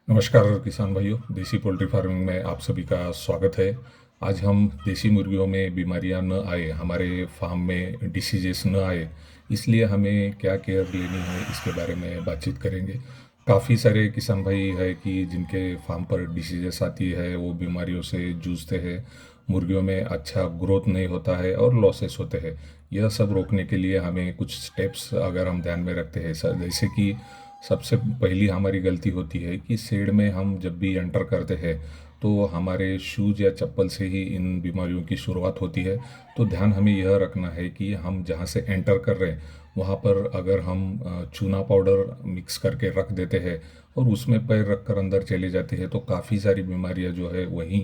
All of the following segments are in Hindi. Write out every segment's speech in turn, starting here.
नमस्कार किसान भाइयों, देसी पोल्ट्री फार्मिंग में आप सभी का स्वागत है। आज हम देसी मुर्गियों में बीमारियां न आए, हमारे फार्म में डिसीजेस न आए, इसलिए हमें क्या केयर लेनी है इसके बारे में बातचीत करेंगे। काफ़ी सारे किसान भाई है कि जिनके फार्म पर डिसीजेस आती है, वो बीमारियों से जूझते हैं, मुर्गियों में अच्छा ग्रोथ नहीं होता है और लॉसेस होते हैं। यह सब रोकने के लिए हमें कुछ स्टेप्स अगर हम ध्यान में रखते हैं सर, जैसे कि सबसे पहली हमारी गलती होती है कि शेड में हम जब भी एंटर करते हैं तो हमारे शूज़ या चप्पल से ही इन बीमारियों की शुरुआत होती है। तो ध्यान हमें यह रखना है कि हम जहाँ से एंटर कर रहे हैं वहाँ पर अगर हम चूना पाउडर मिक्स करके रख देते हैं और उसमें पैर रख कर अंदर चले जाते हैं तो काफ़ी सारी बीमारियाँ जो है वहीं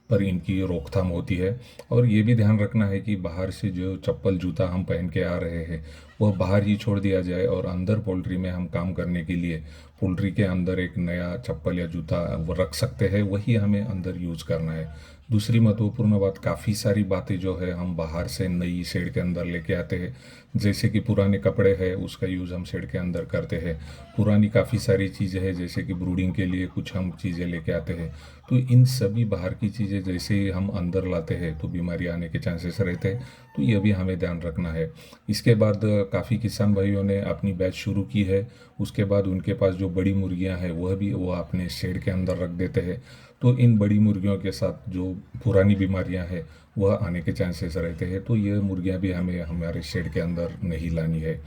पर इनकी रोकथाम होती है। और ये भी ध्यान रखना है कि बाहर से जो चप्पल जूता हम पहन के आ रहे हैं वह बाहर ही छोड़ दिया जाए और अंदर पोल्ट्री में हम काम करने के लिए पोल्ट्री के अंदर एक नया चप्पल या जूता वो रख सकते हैं, वही हमें अंदर यूज़ करना है। दूसरी महत्वपूर्ण बात, काफ़ी सारी बातें जो है हम बाहर से नई शेड के अंदर लेके आते हैं, जैसे कि पुराने कपड़े हैं उसका यूज़ हम शेड के अंदर करते हैं। पुरानी काफ़ी सारी चीज़ें हैं जैसे कि ब्रूडिंग के लिए कुछ हम चीज़ें लेके आते हैं। तो इन सभी बाहर की चीज़ें जैसे ही हम अंदर लाते हैं तो बीमारी आने के चांसेस रहते हैं। तो यह भी हमें ध्यान रखना है। इसके बाद काफ़ी किसान भाइयों ने अपनी बैच शुरू की है, उसके बाद उनके पास जो बड़ी मुर्गियां हैं वह भी वो अपने शेड के अंदर रख देते हैं। तो इन बड़ी मुर्गियों के साथ जो पुरानी बीमारियां हैं वह आने के चांसेस रहते हैं। तो ये मुर्गियां भी हमें हमारे शेड के अंदर नहीं लानी है।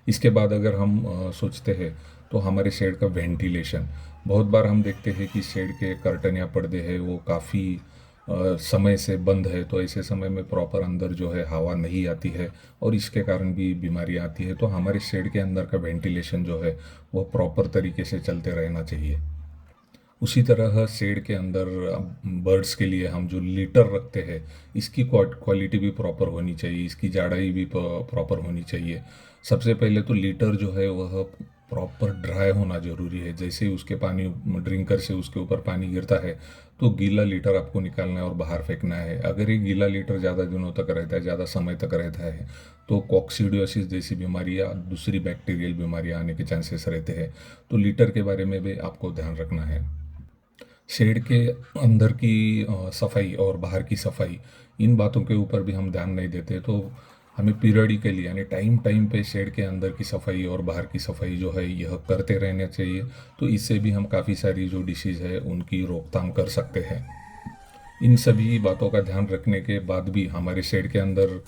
इसके बाद अगर हम सोचते हैं तो हमारे शेड का वेंटिलेशन, बहुत बार हम देखते हैं कि शेड के कर्टन या पर्दे हैं वो काफ़ी समय से बंद है, तो ऐसे समय में प्रॉपर अंदर जो है हवा नहीं आती है और इसके कारण भी बीमारी आती है। तो हमारे शेड के अंदर का वेंटिलेशन जो है वह प्रॉपर तरीके से चलते रहना चाहिए। उसी तरह शेड के अंदर बर्ड्स के लिए हम जो लीटर रखते हैं इसकी क्वालिटी भी प्रॉपर होनी चाहिए, इसकी जाड़ाई भी प्रॉपर होनी चाहिए। सबसे पहले तो लीटर जो है वह प्रॉपर ड्राई होना ज़रूरी है। जैसे ही उसके पानी ड्रिंकर से उसके ऊपर पानी गिरता है तो गीला लीटर आपको निकालना है और बाहर फेंकना है। अगर ये गीला लीटर ज़्यादा दिनों तक रहता है, ज़्यादा समय तक रहता है, तो कॉक्सीडियोसिस जैसी बीमारी या दूसरी बैक्टीरियल बीमारियाँ आने के चांसेस रहते हैं। तो लीटर के बारे में भी आपको ध्यान रखना है। शेड के अंदर की सफाई और बाहर की सफाई, इन बातों के ऊपर भी हम ध्यान नहीं देते। तो हमें पीरियडिकली यानी टाइम टाइम पे शेड के अंदर की सफाई और बाहर की सफाई जो है यह करते रहना चाहिए। तो इससे भी हम काफ़ी सारी जो डिसीज़ है उनकी रोकथाम कर सकते हैं। इन सभी बातों का ध्यान रखने के बाद भी हमारे शेड के अंदर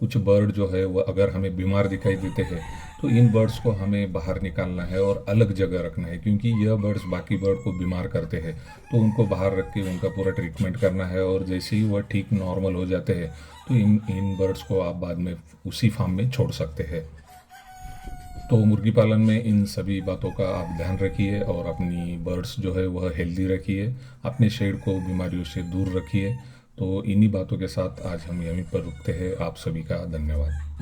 कुछ बर्ड जो है वह अगर हमें बीमार दिखाई देते हैं तो इन बर्ड्स को हमें बाहर निकालना है और अलग जगह रखना है, क्योंकि यह बर्ड्स बाकी बर्ड को बीमार करते हैं। तो उनको बाहर रख के उनका पूरा ट्रीटमेंट करना है और जैसे ही वह ठीक नॉर्मल हो जाते हैं तो इन इन बर्ड्स को आप बाद में उसी फार्म में छोड़ सकते हैं। तो मुर्गी पालन में इन सभी बातों का आप ध्यान रखिए और अपनी बर्ड्स जो है वह हेल्दी रखिए, अपने शेड को बीमारियों से दूर रखिए। तो इन्हीं बातों के साथ आज हम यहीं पर रुकते हैं। आप सभी का धन्यवाद।